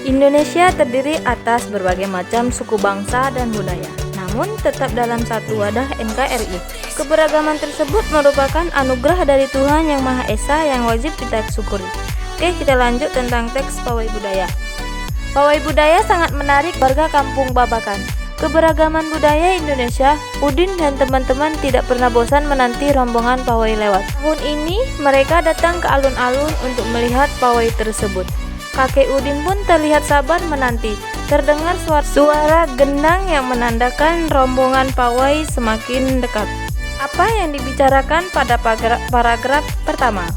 Indonesia terdiri atas berbagai macam suku bangsa dan budaya, namun tetap dalam satu wadah NKRI. Keberagaman tersebut merupakan anugerah dari Tuhan Yang Maha Esa yang wajib kita syukuri. Oke, kita lanjut tentang teks Pawai Budaya. Pawai Budaya sangat menarik warga kampung Babakan. Keberagaman budaya Indonesia, Udin dan teman-teman tidak pernah bosan menanti rombongan pawai lewat. Tahun ini mereka datang ke alun-alun untuk melihat pawai tersebut. Kakek Udin pun terlihat sabar menanti. Terdengar suara gendang yang menandakan rombongan pawai semakin dekat. Apa yang dibicarakan pada paragraf pertama?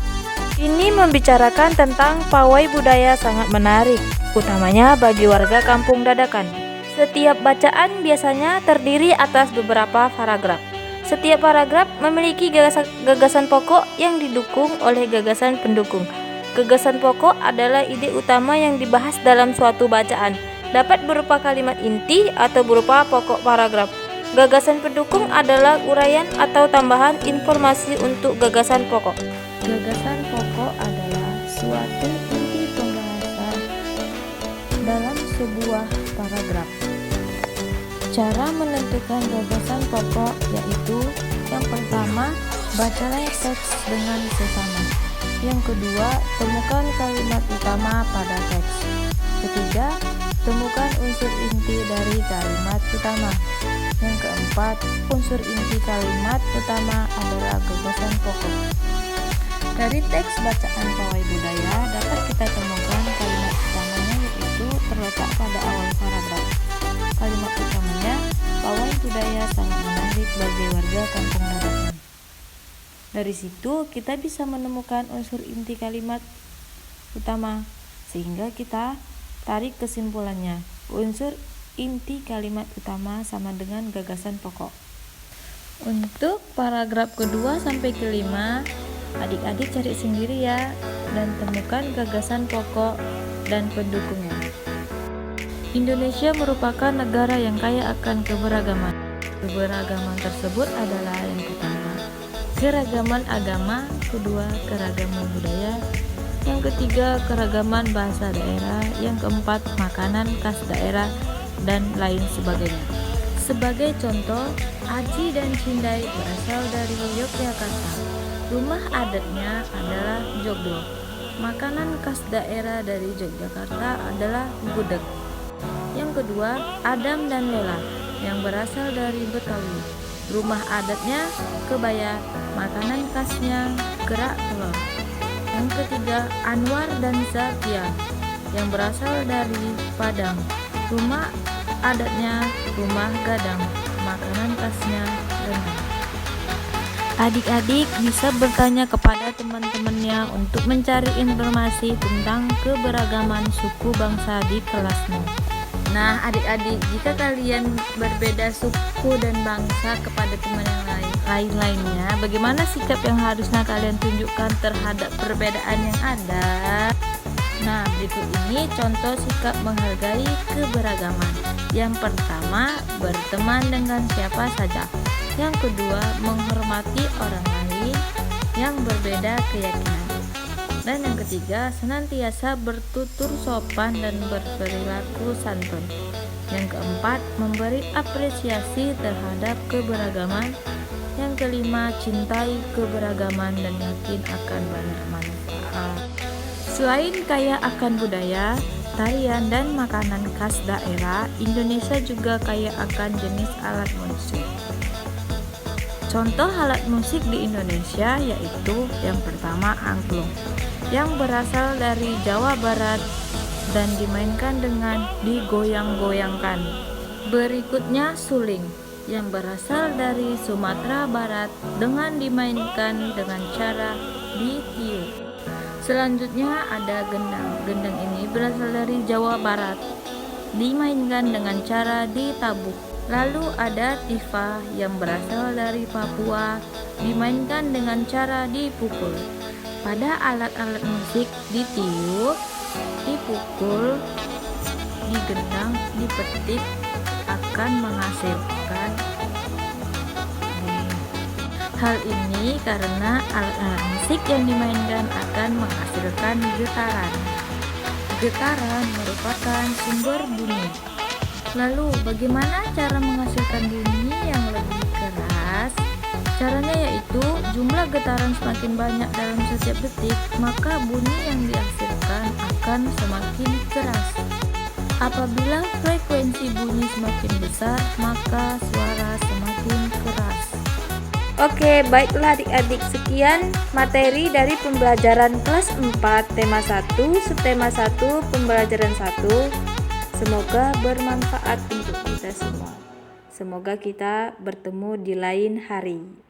Ini membicarakan tentang pawai budaya sangat menarik, utamanya bagi warga kampung Dadakan. Setiap bacaan biasanya terdiri atas beberapa paragraf. Setiap paragraf memiliki gagasan pokok yang didukung oleh gagasan pendukung. Gagasan pokok adalah ide utama yang dibahas dalam suatu bacaan. Dapat berupa kalimat inti atau berupa pokok paragraf. Gagasan pendukung adalah uraian atau tambahan informasi untuk gagasan pokok. Gagasan pokok adalah suatu inti pembahasan dalam sebuah paragraf. Cara menentukan gagasan pokok yaitu: yang pertama, bacalah teks dengan sesama. Yang kedua, temukan kalimat utama pada teks. Ketiga, temukan unsur inti dari kalimat utama. Yang keempat, unsur inti kalimat utama adalah gagasan pokok. Dari teks bacaan Pawai Budaya dapat kita temukan kalimat utamanya, yaitu terletak pada awal paragraf. Kalimat utamanya, Pawai Budaya sangat menarik bagi warga kampung Dadakan. Dari situ kita bisa menemukan unsur inti kalimat utama, sehingga kita tarik kesimpulannya. Unsur inti kalimat utama sama dengan gagasan pokok. Untuk paragraf kedua sampai kelima, adik-adik cari sendiri ya, dan temukan gagasan pokok dan pendukungnya. Indonesia merupakan negara yang kaya akan keberagaman. Keberagaman tersebut adalah yang pertama, keragaman agama, kedua, keragaman budaya, yang ketiga, keragaman bahasa daerah, yang keempat, makanan khas daerah, dan lain sebagainya. Sebagai contoh, Aji dan Cindai berasal dari Yogyakarta. Rumah adatnya adalah joglo. Makanan khas daerah dari Yogyakarta adalah gudeg. Yang kedua, Adam dan Lela yang berasal dari Betawi. Rumah adatnya kebaya, makanan khasnya kerak telur. Yang ketiga, Anwar dan Zakia yang berasal dari Padang. Rumah adatnya rumah gadang, makanan khasnya rendang. Adik-adik bisa bertanya kepada teman-temannya untuk mencari informasi tentang keberagaman suku bangsa di kelasmu. Nah, adik-adik, jika kalian berbeda suku dan bangsa kepada teman yang lainnya, bagaimana sikap yang harusnya kalian tunjukkan terhadap perbedaan yang ada? Nah, berikut ini contoh sikap menghargai keberagaman. Yang pertama, berteman dengan siapa saja. Yang kedua, menghormati orang lain yang berbeda keyakinan. Dan yang ketiga, senantiasa bertutur sopan dan berperilaku santun. Yang keempat, memberi apresiasi terhadap keberagaman. Yang kelima, cintai keberagaman dan yakin akan banyak manfaat. Selain kaya akan budaya, tarian, dan makanan khas daerah, Indonesia juga kaya akan jenis alat musik. Contoh alat musik di Indonesia yaitu yang pertama, angklung, yang berasal dari Jawa Barat dan dimainkan dengan digoyang-goyangkan. Berikutnya, suling, yang berasal dari Sumatera Barat dengan dimainkan dengan cara ditiup. Selanjutnya ada gendang. Gendang ini berasal dari Jawa Barat, dimainkan dengan cara ditabuk. Lalu ada tifa yang berasal dari Papua, dimainkan dengan cara dipukul. Pada alat-alat musik ditiup, dipukul, digendang, dipetik akan menghasilkan hal ini karena alat-alat musik yang dimainkan akan menghasilkan getaran. Getaran merupakan sumber bunyi. Lalu, bagaimana cara menghasilkan bunyi yang lebih keras? Caranya yaitu jumlah getaran semakin banyak dalam setiap detik, maka bunyi yang dihasilkan akan semakin keras. Apabila frekuensi bunyi semakin besar, maka suara semakin keras. Oke, baiklah adik-adik, sekian materi dari pembelajaran kelas 4 tema 1, subtema 1, pembelajaran 1. Semoga bermanfaat untuk kita semua. Semoga kita bertemu di lain hari.